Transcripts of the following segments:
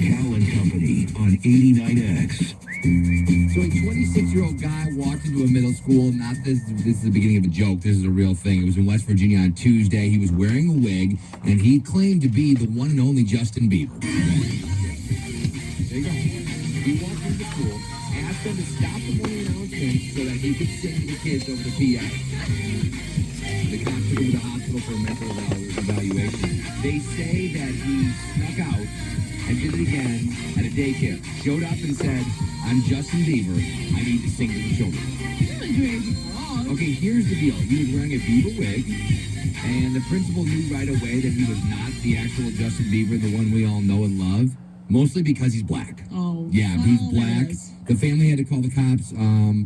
Cal and Company on 89X. So a 26-year-old guy walked into a middle school. Not this. This is the beginning of a joke. This is a real thing. It was in West Virginia on Tuesday. He was wearing a wig, and he claimed to be the one and only Justin Bieber. There you go. He walked into the school, asked them to stop the morning announcements so that he could sing to the kids over the PA. The cops took him to the hospital for a mental evaluation. They say that he snuck out and did it again at a daycare. Showed up and said, "I'm Justin Bieber. I need to sing to the children." Okay, here's the deal. He was wearing a Bieber wig, and the principal knew right away that he was not the actual Justin Bieber, the one we all know and love, mostly because he's black. Oh. Yeah, he's black. The family had to call the cops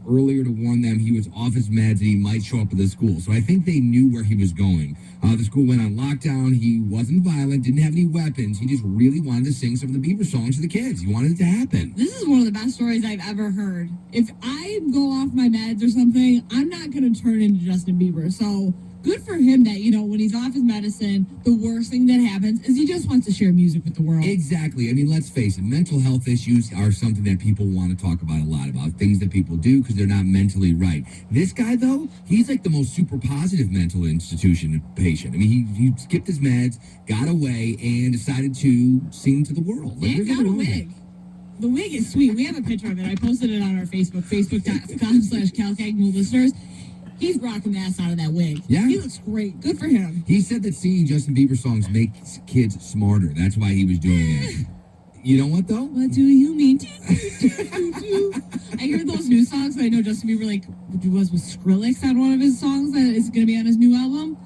earlier to warn them he was off his meds and he might show up at the school. So I think they knew where he was going. The school went on lockdown. He wasn't violent, didn't have any weapons. He just really wanted to sing some of the Bieber songs to the kids. He wanted it to happen. This is one of the best stories I've ever heard. If I go off my meds or something, I'm not going to turn into Justin Bieber. So good for him that, when he's off his medicine, the worst thing that happens is he just wants to share music with the world. Exactly. I mean, let's face it. Mental health issues are something that people want to talk about a lot, about things that people do because they're not mentally right. This guy, though, he's like the most super positive mental institution patient. I mean, he skipped his meds, got away, and decided to sing to the world. And got a wig. The wig is sweet. We have a picture of it. I posted it on our Facebook, facebook.com/CalCagnal listeners. He's rocking the ass out of that wig. Yeah. He looks great. Good for him. He said that singing Justin Bieber songs makes kids smarter. That's why he was doing it. You know what, though? What do you mean? I hear those new songs. I know Justin Bieber, was with Skrillex on one of his songs that is going to be on his new album.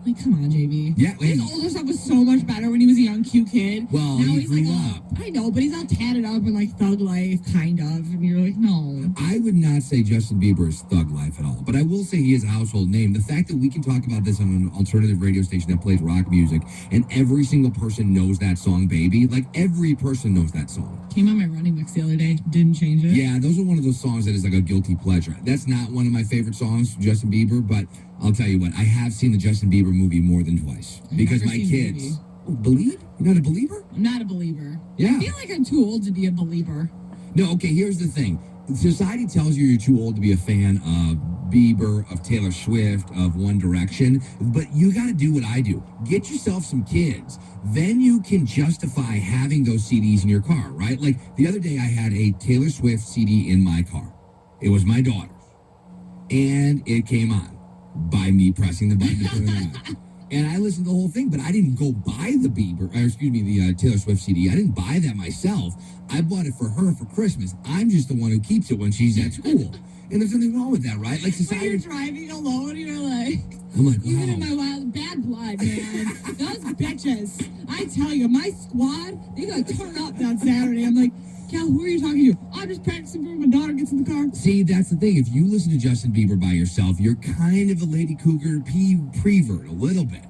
Like, come on, JB. Yeah. His older stuff was so much better when he was a young, cute kid. Well, now he he's grew like, up. I know, but he's all tatted up and Thug Life, kind of. And you're like, no. I would not say Justin Bieber is Thug Life at all, but I will say he is a household name. The fact that we can talk about this on an alternative radio station that plays rock music, and every single person knows that song, Baby. Like, every person knows that song. Came on my running mix the other day. Didn't change it. Yeah, those are one of those songs that is like a guilty pleasure. That's not one of my favorite songs, Justin Bieber, but I'll tell you what, I have seen the Justin Bieber movie more than twice. Because my kids... Believe? You're not a believer? I'm not a believer. Yeah. I feel like I'm too old to be a believer. No, okay, here's the thing. Society tells you you're too old to be a fan of Bieber, of Taylor Swift, of One Direction, but you got to do what I do. Get yourself some kids. Then you can justify having those CDs in your car, right? Like, the other day I had a Taylor Swift CD in my car. It was my daughter's. And it came on by me pressing the button to put it on. And I listened to the whole thing, but I didn't go buy the the Taylor Swift CD. I didn't buy that myself. I bought it for her for Christmas. I'm just the one who keeps it when she's at school. And there's nothing wrong with that, right? Like, society... When you're driving alone, you're like... I'm like, wow. Even in my wild, bad blood, man. Those bitches. I tell you, my squad, they got turned up that Saturday. I'm like, Cal, who are you talking to? I'm just practicing before my daughter gets in the car. See, that's the thing. If you listen to Justin Bieber by yourself, you're kind of a Lady Cougar prevert, a little bit.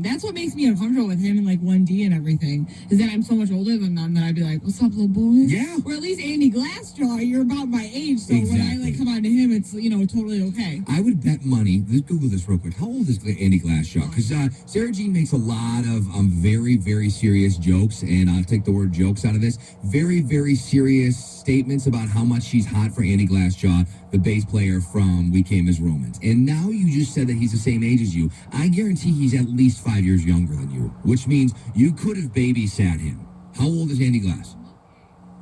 That's what makes me uncomfortable with him and 1D and everything, is that I'm so much older than them that I'd be like, what's up, little boy? Yeah. Or at least Andy Glassjaw, you're about my age, so Exactly. when I come on to him, it's, totally okay. I would bet money, let's Google this real quick. How old is Andy Glassjaw? Because Sarah Jean makes a lot of very, very serious jokes, and I'll take the word jokes out of this. Very, very serious statements about how much she's hot for Andy Glassjaw, the bass player from We Came as Romans. And now you just said that he's the same age as you. I guarantee he's at least 5 years younger than you, which means you could have babysat him. How old is Andy Glass?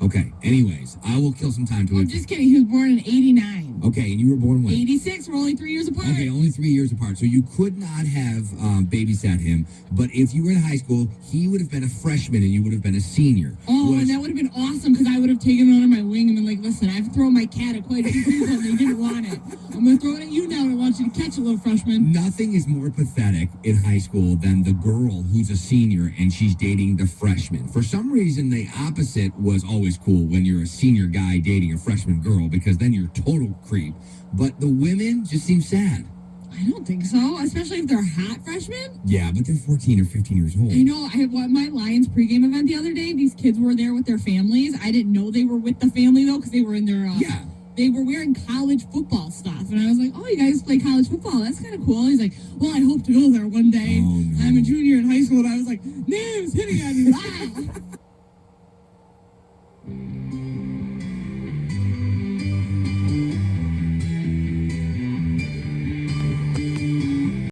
Okay, anyways, I will kill some time to it. I'm just kidding. He was born in 89. Okay, and you were born when? 86. We're only 3 years apart. Okay, only 3 years apart. So you could not have babysat him, but if you were in high school, he would have been a freshman and you would have been a senior. Oh, and that would have been awesome because I would have taken him under my wing and been like, listen, I've thrown my cat at quite a few people and they didn't want it. I'm going to throw it at you now and I want you to catch it, little freshman. Nothing is more pathetic in high school than the girl who's a senior and she's dating the freshman. For some reason, the opposite was always cool when you're a senior guy dating a freshman girl because then you're total creep. But the women just seem sad. I don't think so, especially if they're hot freshmen. Yeah, but they're 14 or 15 years old. I know. I had my Lions pregame event the other day. These kids were there with their families. I didn't know they were with the family, though, because they were in their... yeah. They were wearing college football stuff. And I was like, oh, you guys play college football. That's kind of cool. He's like, well, I hope to go there one day. Oh, no. I'm a junior in high school. And I was like, Nim's hitting on me. Wow.